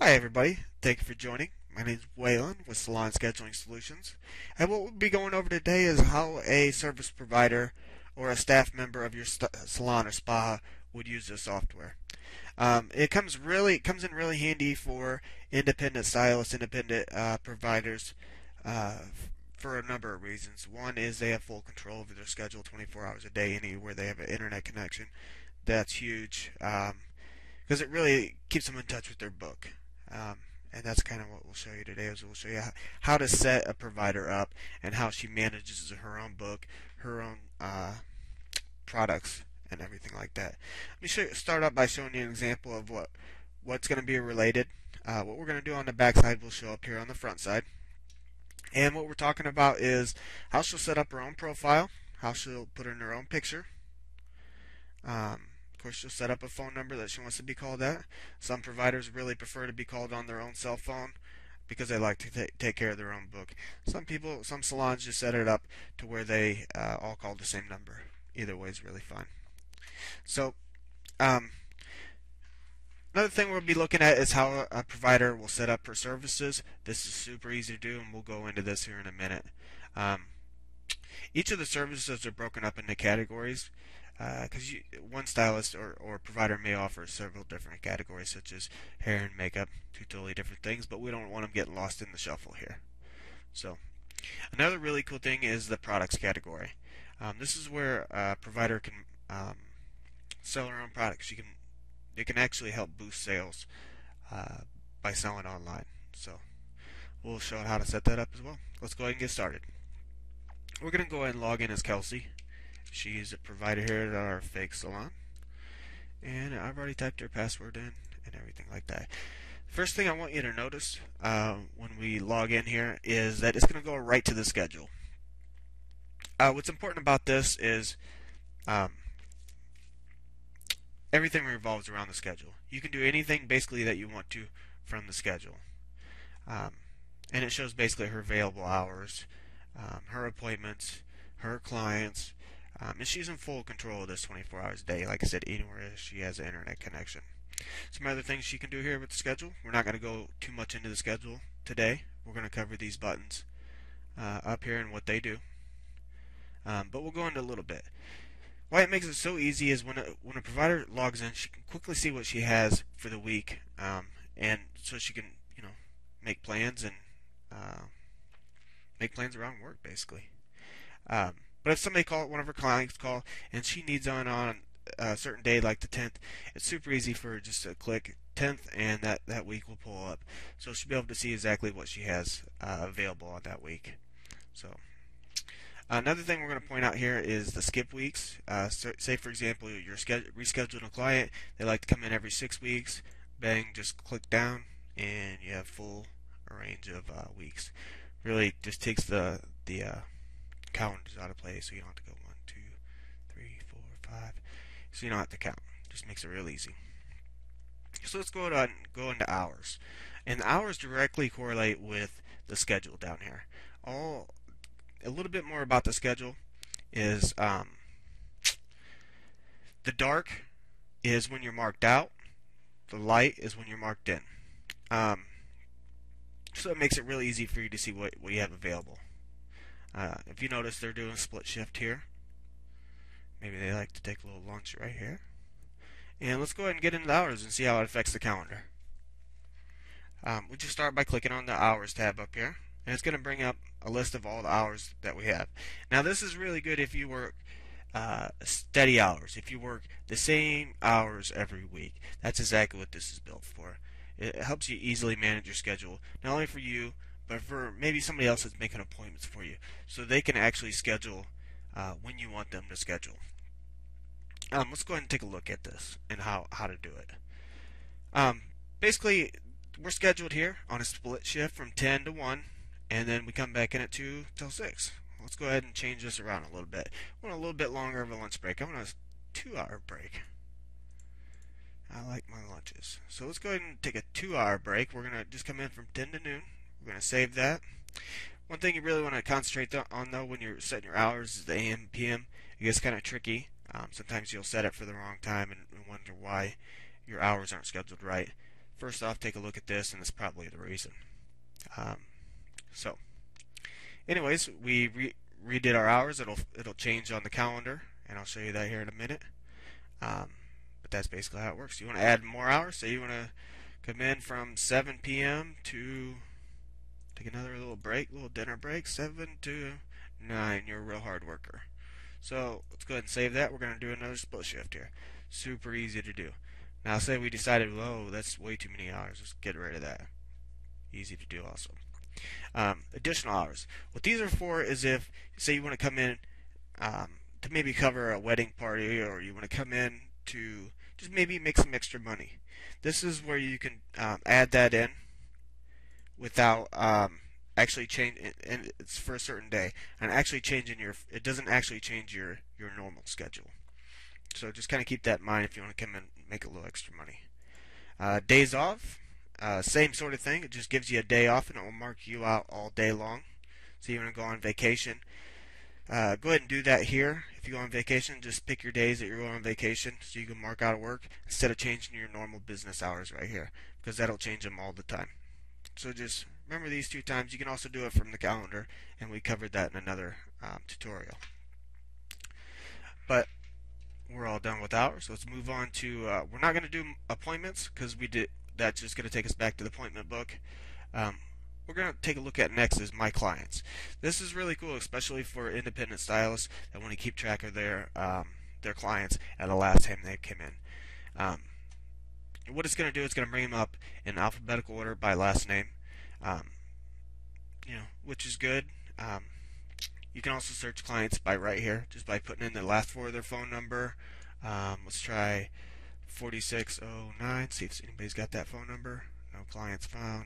Hi everybody, thank you for joining. My name is Waylon with Salon Scheduling Solutions, and what we'll be going over today is how a service provider or a staff member of your salon or spa would use this software. It comes in really handy for independent stylists, independent providers, uh, for a number of reasons. One is they have full control over their schedule 24 hours a day, anywhere they have an internet connection. That's huge because it really keeps them in touch with their book. Um, and that's kind of what we'll show you today. Is we'll show you how to set a provider up and how she manages her own book, her own products, and everything like that. Let me start out by showing you an example of what's going to be related. What we're going to do on the back side will show up here on the front side. And what we're talking about is how she'll set up her own profile, how she'll put in her own picture. Of course, she'll set up a phone number that she wants to be called at. Some providers really prefer to be called on their own cell phone because they like to take care of their own book. Some salons just set it up to where they all call the same number. Either way is really fine. So, another thing we'll be looking at is how a provider will set up her services. This is super easy to do, and we'll go into this here in a minute. Each of the services are broken up into categories because one stylist or provider may offer several different categories, such as hair and makeup, two totally different things, but we don't want them getting lost in the shuffle here. So, another really cool thing is the products category. This is where a provider can sell her own products. It can actually help boost sales by selling online. So, we'll show how to set that up as well. Let's go ahead and get started. We're going to go ahead and log in as Kelsey. She's a provider here at our fake salon. And I've already typed her password in and everything like that. First thing I want you to notice when we log in here is that it's going to go right to the schedule. What's important about this is everything revolves around the schedule. You can do anything basically that you want to from the schedule. And it shows basically her available hours, her appointments, her clients, and she's in full control of this 24 hours a day. Like I said, anywhere she has an internet connection. Some other things she can do here with the schedule. We're not going to go too much into the schedule today. We're going to cover these buttons up here and what they do. But we'll go into a little bit. Why it makes it so easy is when a provider logs in, she can quickly see what she has for the week, and so she can make plans and make plans around work basically. But if somebody one of her clients call, and she needs on a certain day like the 10th, it's super easy for her just to click 10th, and that week will pull up. So she'll be able to see exactly what she has available on that week. So another thing we're going to point out here is the skip weeks. Say for example you're rescheduling a client, they like to come in every 6 weeks. Bang, just click down, and you have full range of weeks. Really just takes the calendars out of play, so you don't have to go 1, 2, 3, 4, 5. So you don't have to count. Just makes it real easy. So let's go into hours, and the hours directly correlate with the schedule down here. A little bit more about the schedule is the dark is when you're marked out. The light is when you're marked in. So it makes it really easy for you to see what you have available. If you notice, they're doing a split shift here. Maybe they like to take a little lunch right here. And let's go ahead and get into the hours and see how it affects the calendar. We just start by clicking on the hours tab up here, and it's going to bring up a list of all the hours that we have. Now this is really good if you work steady hours. If you work the same hours every week, that's exactly what this is built for. It helps you easily manage your schedule, not only for you, but for maybe somebody else that's making appointments for you, so they can actually schedule when you want them to schedule. Let's go ahead and take a look at this and how to do it. Basically, we're scheduled here on a split shift from 10 to 1, and then we come back in at 2 till 6. Let's go ahead and change this around a little bit. I want a little bit longer of a lunch break. I want a 2-hour break. I like my lunches. So let's go ahead and take a 2-hour break. We're going to just come in from 10 to noon. We're going to save that. One thing you really want to concentrate on though when you're setting your hours is the AM PM. It gets kind of tricky. Sometimes you'll set it for the wrong time and wonder why your hours aren't scheduled right. first off, take a look at this, and it's probably the reason. Um, so, anyways, we redid our hours. It'll change on the calendar, and I'll show you that here in a minute. But that's basically how it works. You want to add more hours, so you want to come in from 7 p.m. to take another little break, little dinner break, 7 to 9. You're a real hard worker. So let's go ahead and save that. We're going to do another split shift here. Super easy to do. Now say we decided, whoa, that's way too many hours. Let's get rid of that. Easy to do also. Additional hours. What these are for is if, say you want to come in to maybe cover a wedding party, or you want to come in to just maybe make some extra money. This is where you can add that in without actually change, and it's for a certain day, and actually changing it doesn't actually change your normal schedule. So just kind of keep that in mind if you want to come in and make a little extra money. Days off, same sort of thing. It just gives you a day off, and it will mark you out all day long. So you want to go on vacation, go ahead and do that here. If you go on vacation, just pick your days that you're going on vacation, so you can mark out of work instead of changing your normal business hours right here, because that'll change them all the time. So just remember these 2 times. You can also do it from the calendar, and we covered that in another tutorial. But we're all done with hours, so let's move on to, we're not going to do appointments, because that's just going to take us back to the appointment book. We're going to take a look at next is My Clients. This is really cool, especially for independent stylists that want to keep track of their clients at the last time they came in. What it's going to do, it's going to bring them up in alphabetical order by last name, which is good. You can also search clients by right here, just by putting in the last 4 of their phone number. Let's try 4609, see if anybody's got that phone number. No clients found.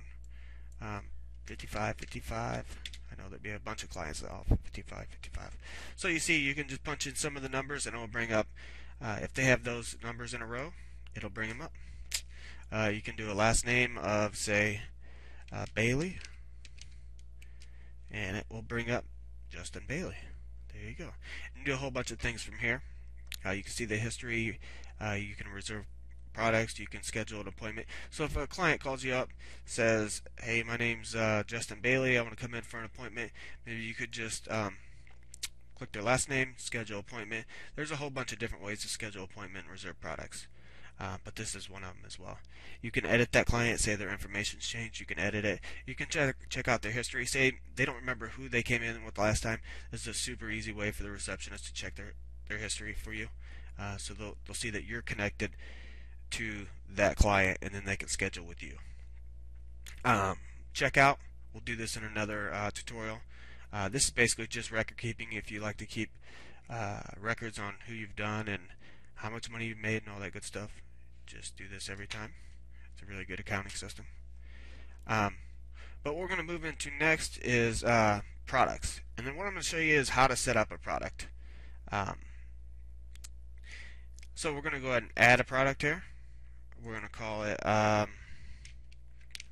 5555. I know there'd be a bunch of clients that all 5555. So you see, you can just punch in some of the numbers, and it'll bring up, if they have those numbers in a row, it'll bring them up. You can do a last name of, say, Bailey, and it will bring up Justin Bailey. There you go. You can do a whole bunch of things from here. You can see the history. You can reserve products. You can schedule an appointment. So if a client calls you up, says, hey, my name's Justin Bailey, I want to come in for an appointment, maybe you could just click their last name, schedule appointment. There's a whole bunch of different ways to schedule appointment and reserve products. But this is one of them as well. You can edit that client, say their information's changed, you can edit it. You can check out their history, say they don't remember who they came in with last time. This is a super easy way for the receptionist to check their history for you. So they'll see that you're connected to that client, and then they can schedule with you. Checkout, we'll do this in another tutorial. This is basically just record keeping. If you like to keep records on who you've done and how much money you've made and all that good stuff, just do this every time. It's a really good accounting system. But what we're going to move into next is products, and then what I'm going to show you is how to set up a product. So we're going to go ahead and add a product here. We're going to call it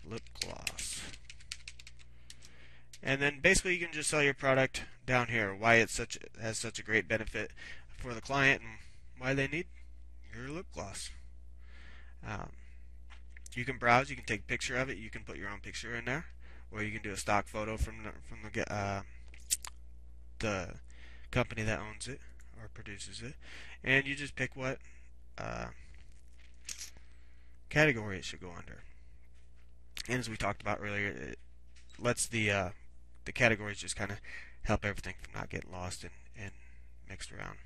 lip gloss, and then basically you can just sell your product down here, why it has such a great benefit for the client and why they need your lip gloss. You can browse, you can take a picture of it, you can put your own picture in there, or you can do a stock photo from the company that owns it or produces it, and you just pick what category it should go under. And as we talked about earlier, it lets the categories just kind of help everything from not getting lost and mixed around.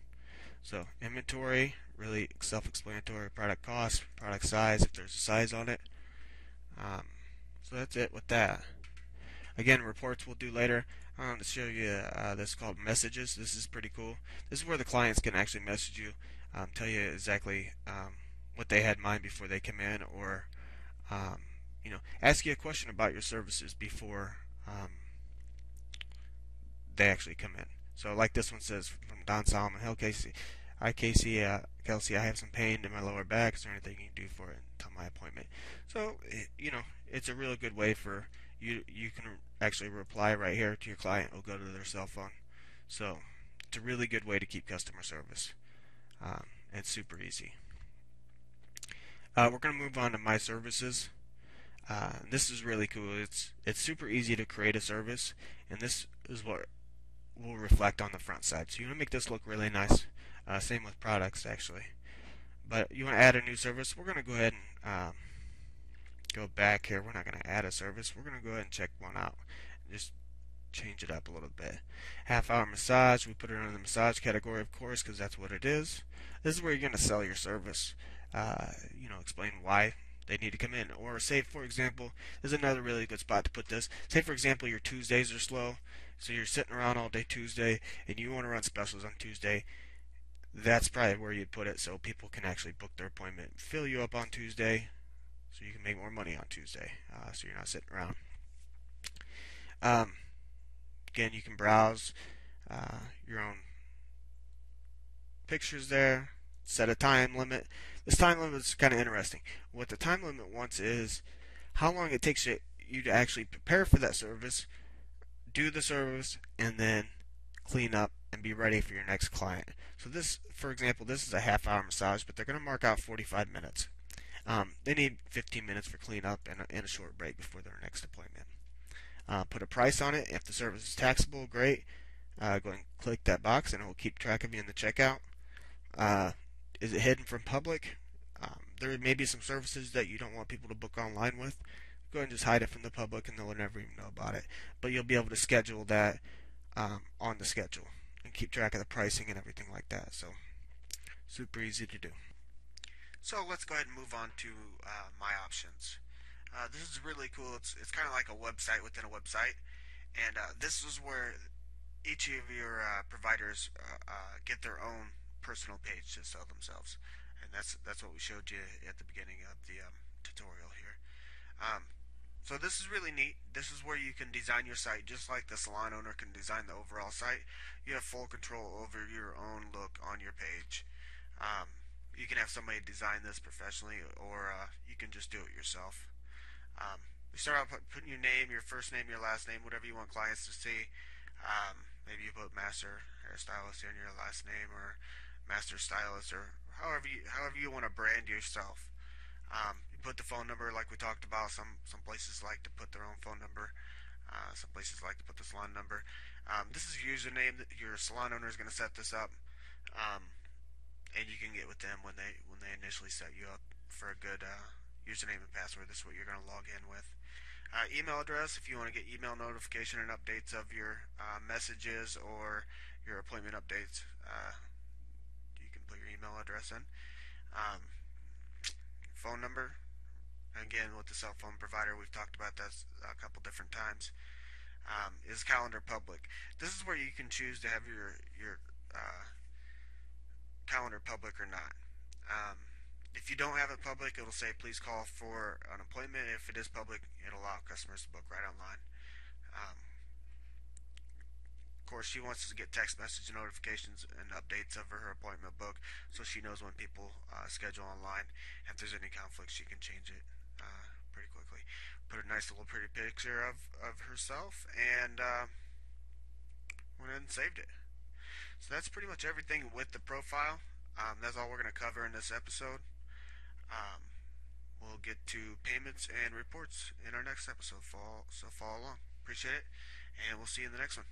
So inventory, really self-explanatory. Product cost, product size, if there's a size on it. So that's it with that. Again, reports we'll do later. I want to show you this is called messages. This is pretty cool. This is where the clients can actually message you, tell you exactly what they had in mind before they come in, or ask you a question about your services before they actually come in. So like this one says from Don Solomon, "Hey Casey, Kelsey, I have some pain in my lower back. Is there anything you can do for it until my appointment?" So it's a really good way for you. You can actually reply right here to your client. It'll go to their cell phone. So it's a really good way to keep customer service. It's super easy. We're going to move on to My Services. This is really cool. It's super easy to create a service, and this is what will reflect on the front side. So you want to make this look really nice. Same with products actually. But you want to add a new service. We're going to go ahead and go back here. We're not going to add a service. We're going to go ahead and check one out. Just change it up a little bit. Half hour massage. We put it under the massage category, of course, because that's what it is. This is where you're going to sell your service. Explain why they need to come in. Or say, for example, this is another really good spot to put this. Say, for example, your Tuesdays are slow. So you're sitting around all day Tuesday, and you want to run specials on Tuesday. That's probably where you'd put it so people can actually book their appointment, fill you up on Tuesday, so you can make more money on Tuesday, so you're not sitting around. Um, Again, you can browse your own pictures there, set a time limit. This time limit is kind of interesting. What the time limit wants is how long it takes you to actually prepare for that service, do the service, and then clean up and be ready for your next client. So this, for example, this is a half-hour massage, but they're going to mark out 45 minutes. They need 15 minutes for cleanup and a short break before their next appointment. Put a price on it. If the service is taxable, great. Go ahead and click that box, and it will keep track of you in the checkout. Is it hidden from public? There may be some services that you don't want people to book online with. Go ahead and just hide it from the public, and they'll never even know about it. But you'll be able to schedule that on the schedule and keep track of the pricing and everything like that. So super easy to do. So let's go ahead and move on to my options. This is really cool. It's kind of like a website within a website, and this is where each of your providers get their own personal page to sell themselves, and that's what we showed you at the beginning of the tutorial here. So this is really neat. This is where you can design your site just like the salon owner can design the overall site. You have full control over your own look on your page. You can have somebody design this professionally, or you can just do it yourself. You start out putting your name, your first name, your last name, whatever you want clients to see. Maybe you put master hairstylist in your last name, or master stylist, or however you want to brand yourself. You put the phone number like we talked about. Some places like to put their own phone number. Some places like to put the salon number. This is your username. Your salon owner is going to set this up, and you can get with them when they initially set you up for a good username and password. This is what you're going to log in with. Email address, if you want to get email notification and updates of your messages or your appointment updates, you can put your email address in. Phone number, again with the cell phone provider, we've talked about that a couple different times. Is calendar public? This is where you can choose to have your calendar public or not. If you don't have it public, it'll say please call for an appointment. If it is public, it'll allow customers to book right online. Of course, she wants to get text message notifications and updates of her appointment book, so she knows when people schedule online. If there's any conflicts, she can change it pretty quickly. Put a nice little pretty picture of herself, and went ahead and saved it. So that's pretty much everything with the profile. That's all we're going to cover in this episode. We'll get to payments and reports in our next episode, so follow along. Appreciate it, and we'll see you in the next one.